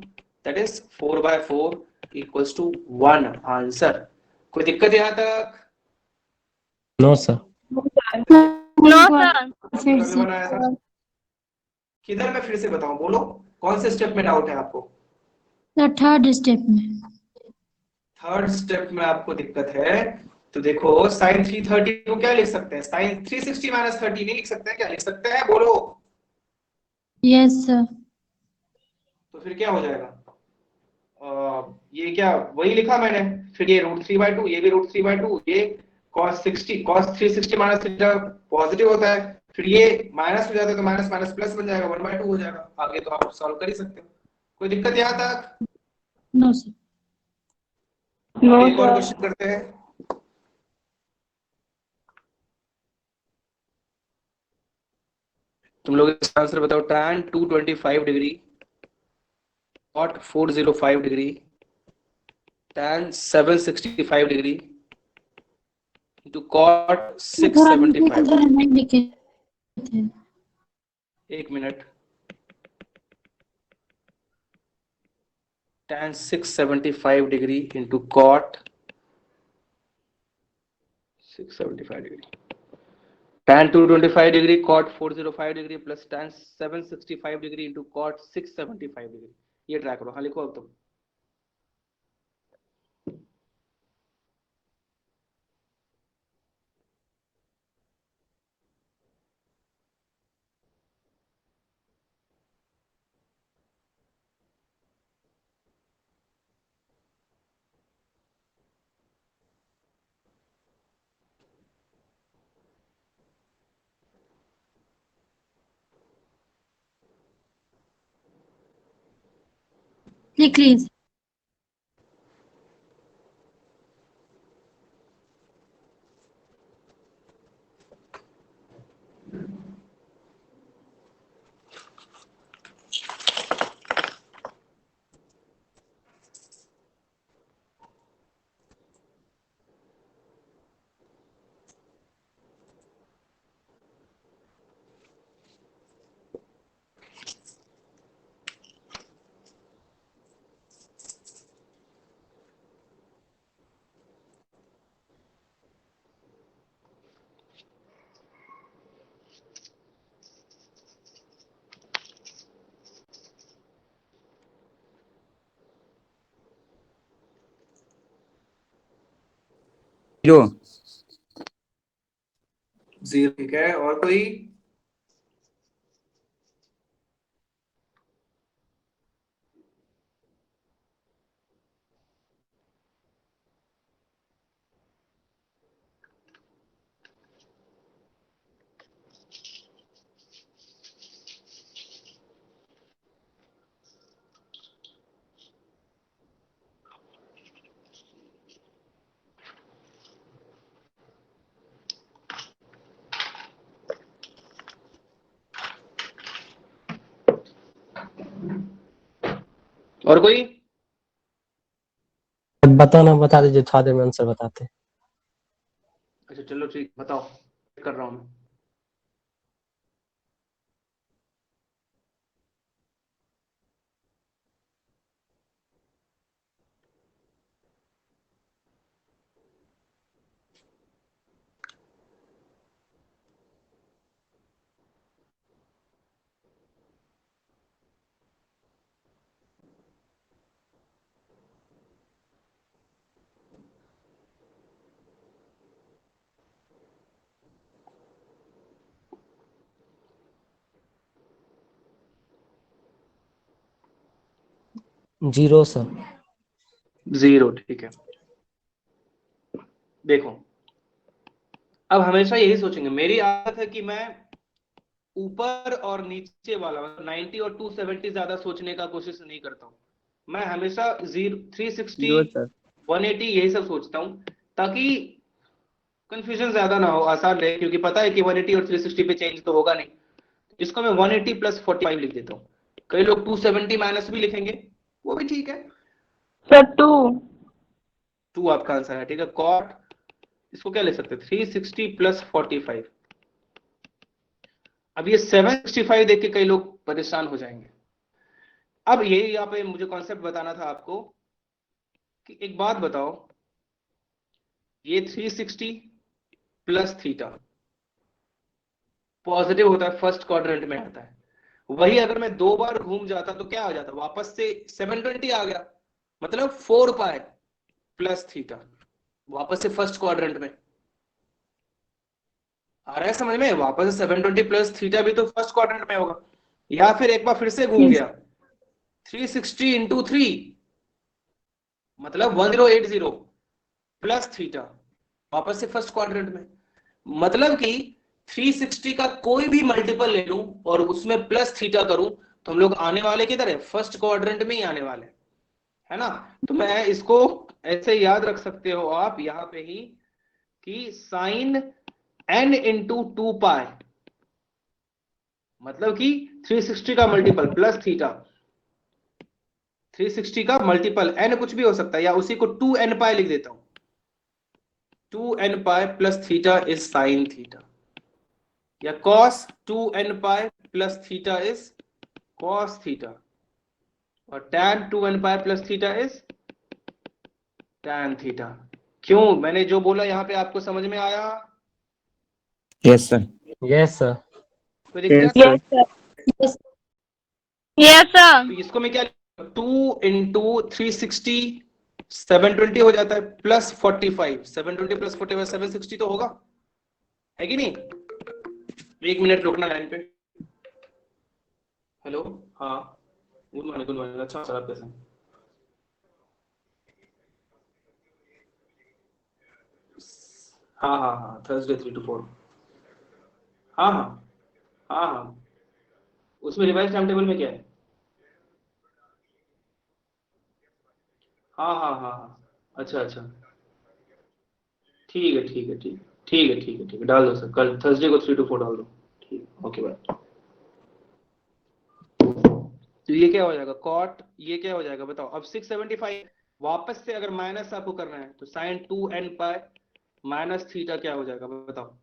that is 4/4 equals to 1 answer. कोई दिक्कत यहां तक? No sir. No sir. फिर से everyone आया था? किधर मैं फिर से बताऊं, बोलो कौन से स्टेप में डाउट है आपको? थर्ड स्टेप में। थर्ड स्टेप में आपको दिक्कत है, तो देखो साइन 330 को क्या लिख सकते हैं, साइन 360 माइनस 30 नहीं लिख सकते हैं? क्या लिख सकते हैं बोलो? Yes sir. तो फिर क्या हो जाएगा, ये क्या वही लिखा मैंने, फिर ये √3/2, ये भी √3/2, ये cos 360 माइनस थीटा पॉजिटिव होता है, फिर ये माइनस हो जाता है तो माइनस माइनस प्लस बन जाएगा 1/2 हो जाएगा। आगे तो आप सॉल्व कर ही सकते हो। कोई दिक्कत यहां तक? No sir. नो एक और सर। क्वेश्चन करते हैं। तुम लोग इसका आंसर बताओ। tan 225 degree cot 405 degree tan 765 degree into cot थोड़ा नीचे 675 से नहीं लिखे थे। एक minute. tan 675 degree into cot 675 degree, tan 225 degree cot 405 degree plus tan 765 degree into cot 675 degree. ये ट्राई करो। हाँ लिखो अब तुम। लिख लीजिए। जीरो। जीरो ठीक है। और कोई? और कोई? बताना, बता दीजिए, थोड़ा देर में आंसर बताते हैं। अच्छा चलो ठीक, बताओ। कर रहा हूं मैं। Zero sir. जीरो ठीक है। देखो, अब हमेशा यही सोचेंगे। मेरी आदत है कि मैं ऊपर और नीचे वाला 90 और 270 ज्यादा सोचने का कोशिश नहीं करता हूँ। मैं हमेशा 360 जीरो सर। 180 यही सब सोचता हूँ, ताकि कंफ्यूजन ज्यादा ना हो, आसान रहे। क्योंकि पता है कि 180 और 360 पे चेंज तो होगा नहीं। इसको मैं 180 प्लस 45 लिख देता हूँ। कई लोग 270 माइनस भी लिखेंगे, वो भी ठीक है। Sir to. 2 आपका आंसर है, ठीक है। कॉट, इसको क्या ले सकते हैं, 360 प्लस 45। अब ये 765 देख के कई लोग परेशान हो जाएंगे। अब ये यहाँ पे मुझे कॉन्सेप्ट बताना था आपको कि एक बात बताओ, ये 360 प्लस थीटा पॉजिटिव होता है, फर्स्ट क्वाड्रेंट में आता है। वही अगर मैं 2 बार घूम जाता तो क्या आ जाता, वापस से 720 आ गया, मतलब 4 पाई प्लस थीटा, वापस से फर्स्ट क्वाड्रेंट में। आ रहा है समझ में? वापस से 720 प्लस थीटा भी तो फर्स्ट क्वाड्रेंट में होगा। या फिर एक बार फिर से घूम यस। गया, 360 इंटू 3 मतलब 1080 प्लस थीटा, वापस से फर्स्ट क्वाड्रेंट में। मतलब कि 360 का कोई भी मल्टीपल ले लूं और उसमें प्लस थीटा करूं तो हम लोग आने वाले किधर है, फर्स्ट क्वाड्रेंट में ही आने वाले, है ना। तो मैं इसको ऐसे याद रख सकते हो आप यहां पे ही कि साइन n इंटू 2 पाई मतलब कि 360 का मल्टीपल प्लस थीटा, 360 का मल्टीपल n कुछ भी हो सकता है, या उसी को 2n पाई लिख देता हूं, 2n pi plus theta is sine theta, या cos 2n pi plus theta is cos theta, और tan 2n pi plus theta is tan theta. क्यों, मैंने जो बोला यहाँ पे आपको समझ में आया? Yes sir. Yes sir. कोई दिक्कत? Yes, sir. Yes. Yes, तो sir. इसको मैं क्या, 2 × 360 720 हो जाता है, प्लस 45, 720 प्लस 45 760 तो होगा, है कि नहीं? एक मिनट रुकना लाइन पे। हेलो, हाँ, गुड मॉर्निंग, गुड मॉर्निंग। अच्छा सर, आप कैसे हैं? हाँ हाँ हाँ, थर्सडे 3 to 4। हाँ हाँ हाँ हाँ, उसमें रिवाइज टाइम टेबल में क्या है? हाँ हाँ हाँ हाँ, अच्छा अच्छा, ठीक है ठीक है ठीक है ठीक है ठीक है ठीक है, डाल दो सर, कल थर्सडे को 3 to 4 डाल दो। ठीक, ओके बाय। तो ये क्या हो जाएगा कॉट, ये क्या हो जाएगा बताओ? अब 675 वापस से अगर माइनस आपको करना है तो sign 2n pi minus theta क्या हो जाएगा बताओ?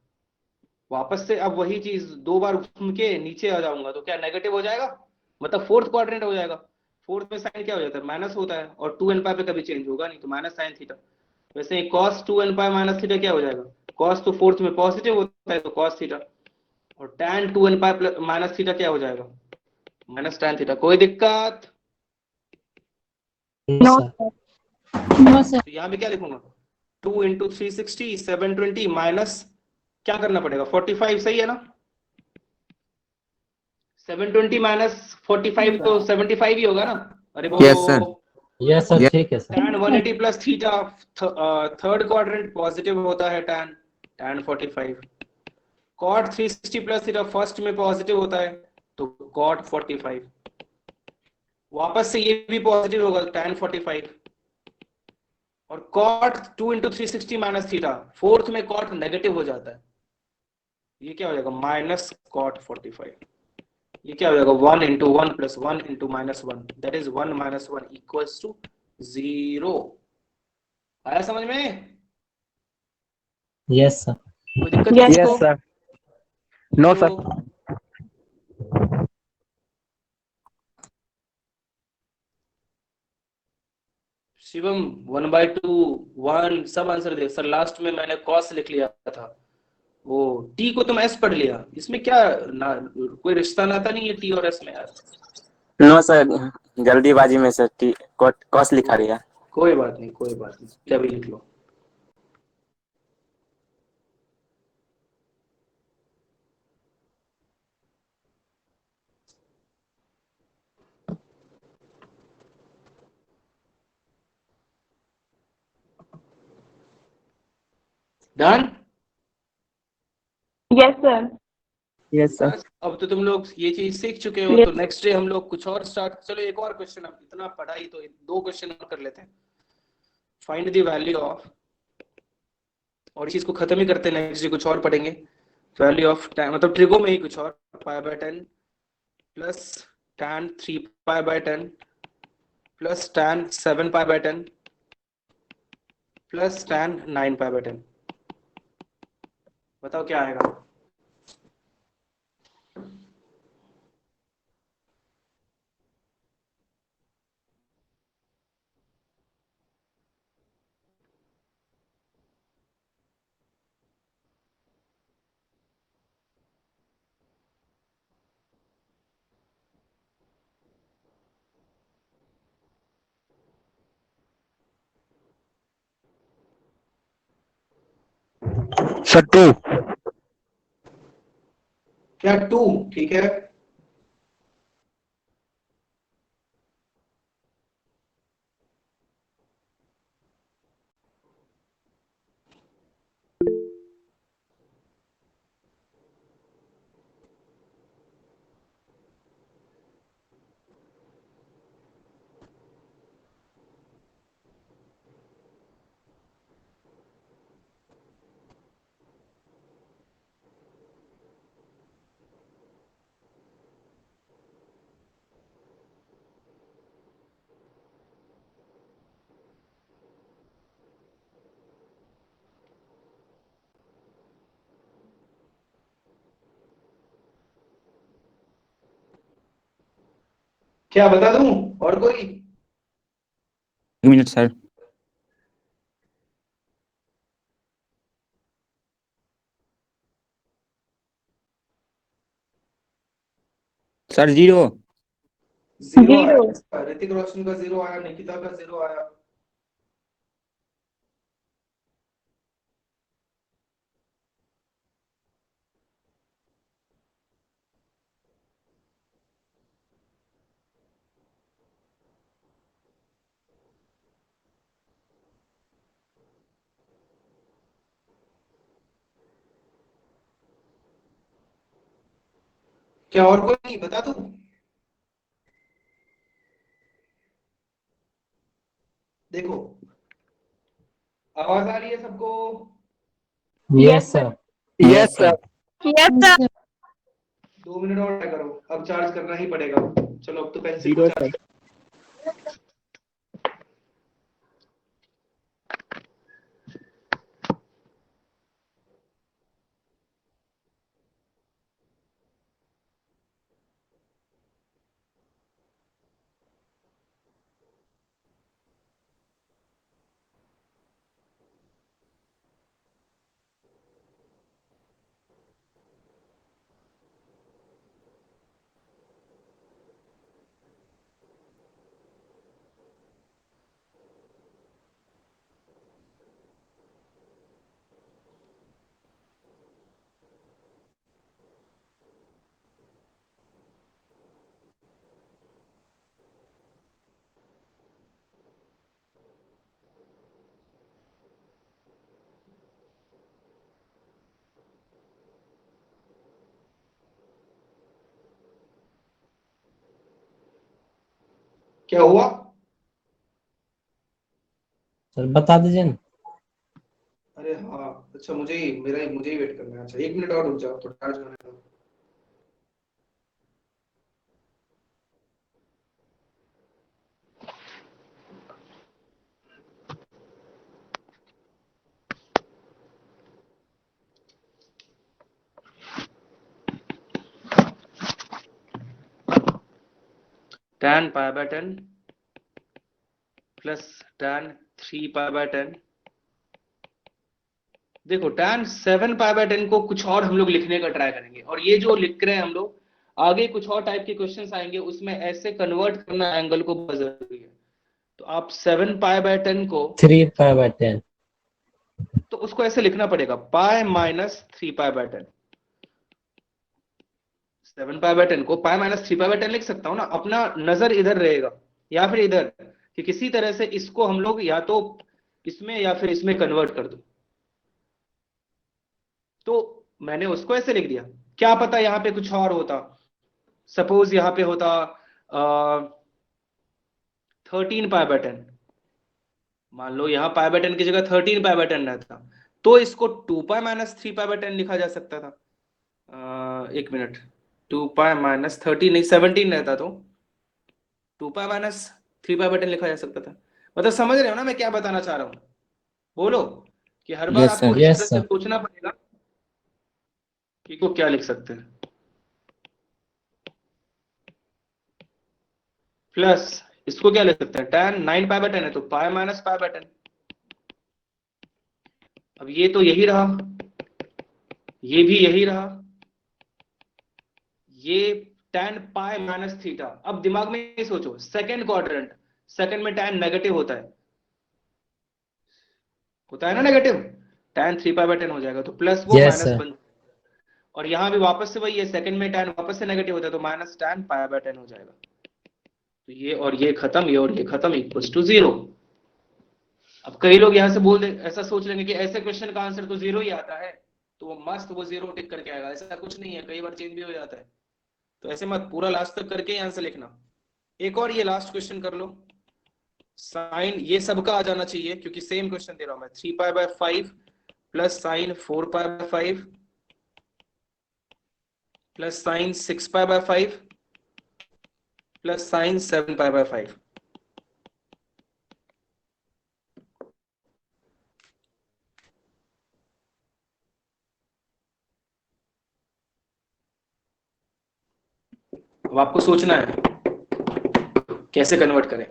वापस से अब वही चीज दो बार घूम के नीचे आ जाऊंगा तो क्या नेगेटिव हो जाएगा? मतलब फोर्थ क्वाड्रेंट हो जाएगा। फोर्थ में साइन क्या हो जाता है? माइनस होता है, और 2n पाई पे कभी चेंज होगा नहीं, तो माइनस साइन थीटा। वैसे ही cos 2n pi minus theta क्या हो जाएगा? cos तो फोर्थ में पॉजिटिव होता है तो cos थीटा, और tan 2n pi minus theta क्या हो जाएगा? Minus tan theta. कोई दिक्कत? No No, sir. sir. No, sir. तो यहाँ पे क्या लिखूंगा? 2 × 360 720 माइनस क्या करना पड़ेगा? 45, सही है ना? 720 माइनस 45 तो 75 ही होगा ना? अरे बोलो। Yes sir. Yes sir, yes. ठीक है sir. tan 180 plus theta, third quadrant positive होता है, tan 45। cot 360 plus theta first में पॉजिटिव होता है तो cot 45। वापस से ये भी पॉजिटिव होगा, tan 45। और cot 2 × 360 माइनस थीटा, फोर्थ में cot नेगेटिव हो जाता है, ये क्या हो जाएगा? Minus cot 45। ये क्या हो जाएगा? 1 × 1 प्लस 1 × -1, दैट इज 1 - 1 इक्वल्स टू 0। आया समझ में? Yes sir. कोई दिक्कत Yes, किसी यस को? sir. सर। नो बोलो। सर। शिवम 1/2 1 सब आंसर दे सर। लास्ट में मैंने कॉस लिख लिया था, वो टी को तुम एस पढ़ लिया, इसमें क्या ना, कोई रिश्ता नाता नहीं है टी और एस में यार। नो सर, जल्दीबाजी में सर कॉस लिखा गया। कोई बात नहीं, कोई बात नहीं, क्या भी लिख लो। Done? Yes, sir. Yes sir. बस अब तो तुम लोग ये चीज सीख चुके हो, Yes. तो नेक्स्ट डे हम लोग कुछ और स्टार्ट। चलो एक और क्वेश्चन, अब इतना पढ़ाई तो दो क्वेश्चन और कर लेते हैं। फाइंड द वैल्यू ऑफ, और इस चीज को खत्म ही करते हैं, नेक्स्ट डे कुछ और पढ़ेंगे। वैल्यू ऑफ tan, मतलब ट्रिगो में ही कुछ और, π/10 plus tan 3π/10 plus tan 7π/10 plus tan 9π/10। बताओ क्या आएगा? सर 2। क्या 2? ठीक है। क्या बता दूं और कोई? 1 मिनट सर। सर 0। जीरो आया? जीरो। ऋतिक रोशन का जीरो आया, निकिता का जीरो आया। क्या और कोई नहीं? बता दूं? देखो, आवाज आ रही है सबको? Yes sir. Yes sir. Yes yes, sir. sir. 2 minute और ट्राई करो, अब चार्ज करना ही पड़ेगा। चलो अब तो पेंसिल को 0 चार्ज। सर। क्या हुआ? सर बता दीजिए ना। अरे हाँ, अच्छा मुझे ही वेट करना है। अच्छा 1 मिनट और रुक जाओ, तो चार्ज होने दो। tan pi by 10 plus tan 3 pi bye 10। देखो tan 7 पाई बाय 10 को कुछ और हम लोग लिखने का ट्राई करेंगे, और ये जो लिख रहे हैं हम लोग, आगे कुछ और टाइप के क्वेश्चंस आएंगे, उसमें ऐसे कन्वर्ट करना एंगल को बहुत जरूरी है। तो आप 7 पाई बाय 10 को, 3 पाई/10। तो उसको ऐसे लिखना पड़ेगा, pi minus 3 pi bye 10। 7 pi by 10 को पाई माइनस 3 पाई बाय 10 लिख सकता हूं ना। अपना नजर इधर रहेगा या फिर इधर, कि किसी तरह से इसको हम लोग या तो इसमें या फिर इसमें कन्वर्ट कर दो। तो मैंने उसको ऐसे लिख दिया। क्या पता यहां पे कुछ और होता। सपोज यहां पे होता 13 पाई बाय 10। मान लो यहां पाई बाय 10 की जगह 13 पाई बाय 10 रहता, तो इसको 2 पाई माइनस 3 पाई बाय 10 लिखा जा सकता था। 1 मिनट, 2 पाई माइनस 13 नहीं, 17 रहता, तो 2 पाई माइनस 3 पाई बाय 10 लिखा जा सकता था। मतलब समझ रहे हो ना मैं क्या बताना चाह रहा हूं? बोलो, कि हर बार यस आपको सर। इस यस तरह से सर। सोचना पड़ेगा कि को क्या लिख सकते हैं। प्लस इसको क्या लिख सकते हैं, tan 9 पाई बाय 10 है तो पाई माइनस पाई बाय 10। अब ये तो यही रहा, ये भी यही रहा, ये tan पाई माइनस थीटा। अब दिमाग में ये सोचो, सेकंड क्वाड्रेंट, सेकंड में tan नेगेटिव होता है ना नेगेटिव, tan 3 पाई बाय 10 हो जाएगा, तो प्लस वो यस माइनस सर। बन। और यहां भी वापस से वही है, सेकंड में tan वापस से नेगेटिव होता है, तो माइनस tan पाई बाय 10 हो जाएगा। तो ये और ये खत्म, ये और ये खत्म, इक्वल्स टू 0। अब कई लोग यहां से बोल दे, ऐसा सोच लेंगे कि ऐसे क्वेश्चन का आंसर तो 0 ही आता है, तो वो मस्त वो 0 टिक करके आएगा। ऐसा कुछ नहीं है, कई बार चेंज भी हो जाता है। तो ऐसे मत, पूरा लास्ट तक करके आंसर लिखना। एक और ये लास्ट क्वेश्चन कर लो। साइन ये सबका आ जाना चाहिए, क्योंकि सेम क्वेश्चन दे रहा हूं मैं। 3 pi bye 5 plus sign 4 pi by 5 plus sign 6 pi by 5 plus sign 7 pi by 5। अब आपको सोचना है, कैसे कन्वर्ट करें?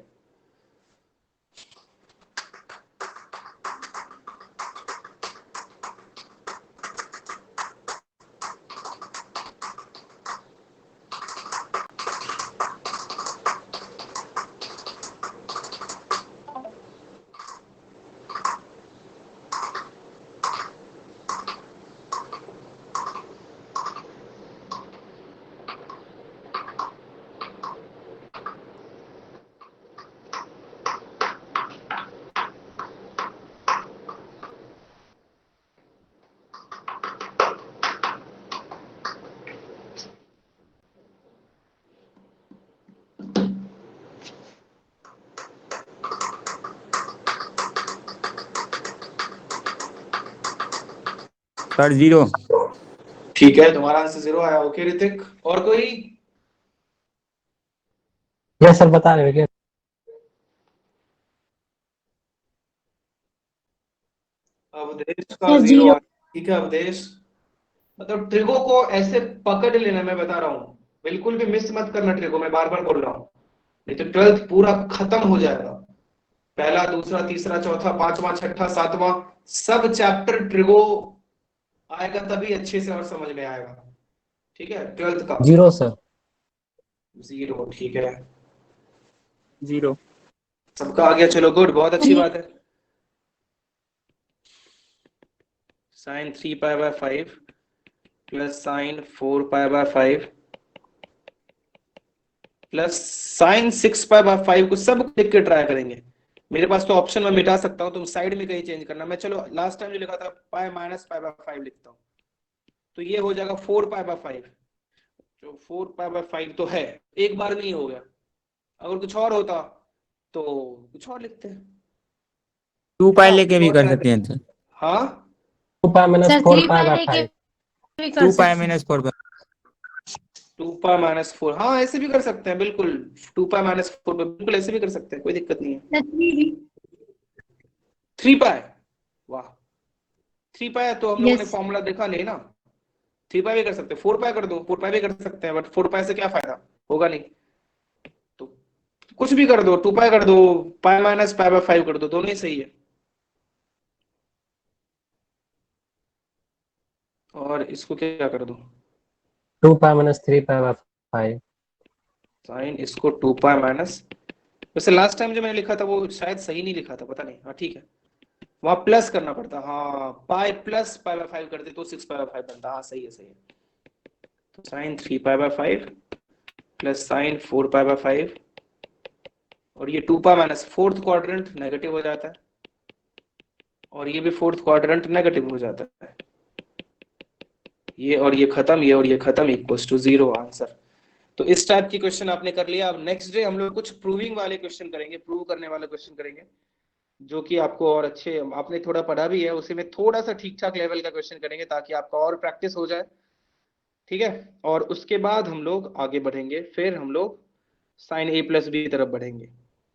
सर 0। ठीक है, तुम्हारा आंसर 0 आया। ओके ऋतिक, और कोई? यस सर, बता रहे हो क्या? अवधेश का सर 0 0। आया। ठीक है अवधेश, मतलब ट्रिगो को ऐसे पकड़ लेना, मैं बता रहा हूँ, बिल्कुल भी मिस मत करना ट्रिगो, मैं बार बार बोल रहा हूँ, नहीं तो 12th पूरा खत्म हो जाएगा। पहला, दूसरा, तीसरा, चौथा, पांचवा, छठा, सातवां, सब चैप्टर ट्रिगो आएगा तभी अच्छे से और समझ में आएगा। ठीक है, 12th का 0 सर। 0। ठीक है, 0। सबका आ गया, चलो गुड, बहुत अच्छी बात है। Sine 3π/5 plus sine 4π/5 plus sine 6π/5 को सब लिख के ट्राई करेंगे। मेरे पास तो ऑप्शन में मिटा सकता हूं, तुम साइड में कहीं चेंज करना। मैं चलो लास्ट टाइम जो लिखा था पाई माइनस π/5 लिखता हूं, तो ये हो जाएगा 4π/5। जो 4π/5 तो है, एक बार नहीं हो गया, अगर कुछ और होता तो कुछ और लिखते हैं। 2 पाई हाँ, लेके कुछ भी और कर try सकते हैं करते सर। हैं। हाँ, 2π minus sir 4 3 pi pi by लेके 5। भी कर 2 सकते पाई हैं। माइनस 4 2π-4, हाँ ऐसे भी कर सकते हैं बिल्कुल। 2π-4 बिल्कुल ऐसे भी कर सकते हैं, कोई दिक्कत नहीं है। सर 3 भी। 3π, वाह, 3π तो हम लोगों ने यस। फॉर्मूला देखा नहीं ना। 3π भी कर सकते हैं, 4π कर दो, 4π भी कर सकते हैं, बट 4π से क्या फायदा होगा, नहीं तो कुछ भी कर दो, 2π कर दो, π-π/5 कर दो, दोनों ही सही है। और इसको क्या कर दो, 2π माइनस 3π बाय 5। साइन इसको 2π माइनस, वैसे लास्ट टाइम जो मैंने लिखा था वो शायद सही नहीं लिखा था, पता नहीं। हाँ ठीक है, वहां प्लस करना पड़ता, हाँ पाई प्लस π/5 करते तो 6π/5 बनता। हाँ सही है, सही है। तो साइन 3π/5 प्लस साइन 4π/5, और ये 2π माइनस फोर्थ क्वाड्रेंट नेगेटिव हो जाता है, और ये भी फोर्थ क्वाड्रेंट नेगेटिव हो जाता है। ये और ये खत्म, ये और ये खत्म, इक्वल्स टू 0 आंसर। तो इस टाइप की क्वेश्चन आपने कर लिया। अब नेक्स्ट डे हम लोग कुछ प्रूविंग वाले क्वेश्चन करेंगे, प्रूव करने वाले क्वेश्चन करेंगे, जो कि आपको और अच्छे, आपने थोड़ा पढ़ा भी है उसी में थोड़ा सा ठीक ठाक लेवल का क्वेश्चन करेंगे, ताकि आपका और प्रैक्टिस हो जाए। ठीक है, और उसके बाद हम लोग आगे बढ़ेंगे, फिर हम लोग साइन a+b की तरफ बढ़ेंगे।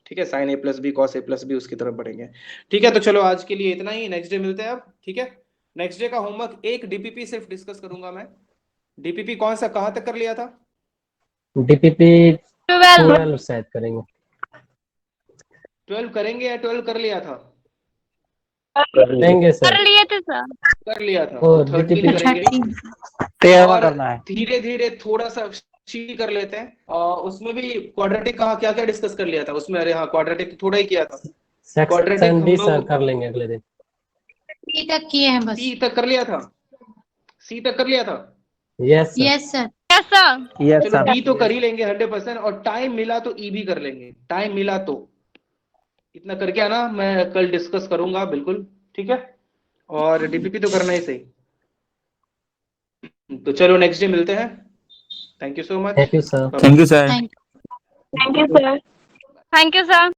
ठीक है, साइन a+b cos a+b उसकी तरफ बढ़ेंगे। ठीक है, तो चलो आज के लिए इतना ही, नेक्स्ट डे मिलते हैं अब। ठीक है, नेक्स्ट डे का होमवर्क एक डीपीपी सिर्फ डिस्कस करूंगा मैं। डीपीपी कौन सा, कहां तक कर लिया था? डीपीपी 12। 12 शायद करेंगे। 12 करेंगे या 12 कर लिया था? करेंगे कर सर। लिए थे सर। कर लिया था, ओ, तो 13 DTP अच्छा करेंगे। ठीक। 13वां और करना है। धीरे धीरे थोड़ा सा शी कर लेते हैं, और उसमें भी क्वाड्रेटिक कहा क्या क्या डिस्कस कर लिया था उसमें? अरे हाँ, क्वाड्रेटिक थोड़ा ही किया था। क्वाड्रेटिक सेक्शन हम डी सर लोग कर लेंगे अगले दिन। सी तक किए हैं बस। सी तक कर लिया था, सी तक कर लिया था। Yes sir. Yes sir. Yes sir. Yes चलो सर। डी तो कर ही लेंगे 100%, और टाइम मिला तो ई भी कर लेंगे, टाइम मिला तो। इतना करके आना, मैं कल डिस्कस करूंगा बिल्कुल। ठीक है, और डीपीपी तो करना ही सही। तो चलो नेक्स्ट डे मिलते हैं। Thank you so much. Thank you sir. Thank you sir. Thank thank you sir. Thank you sir.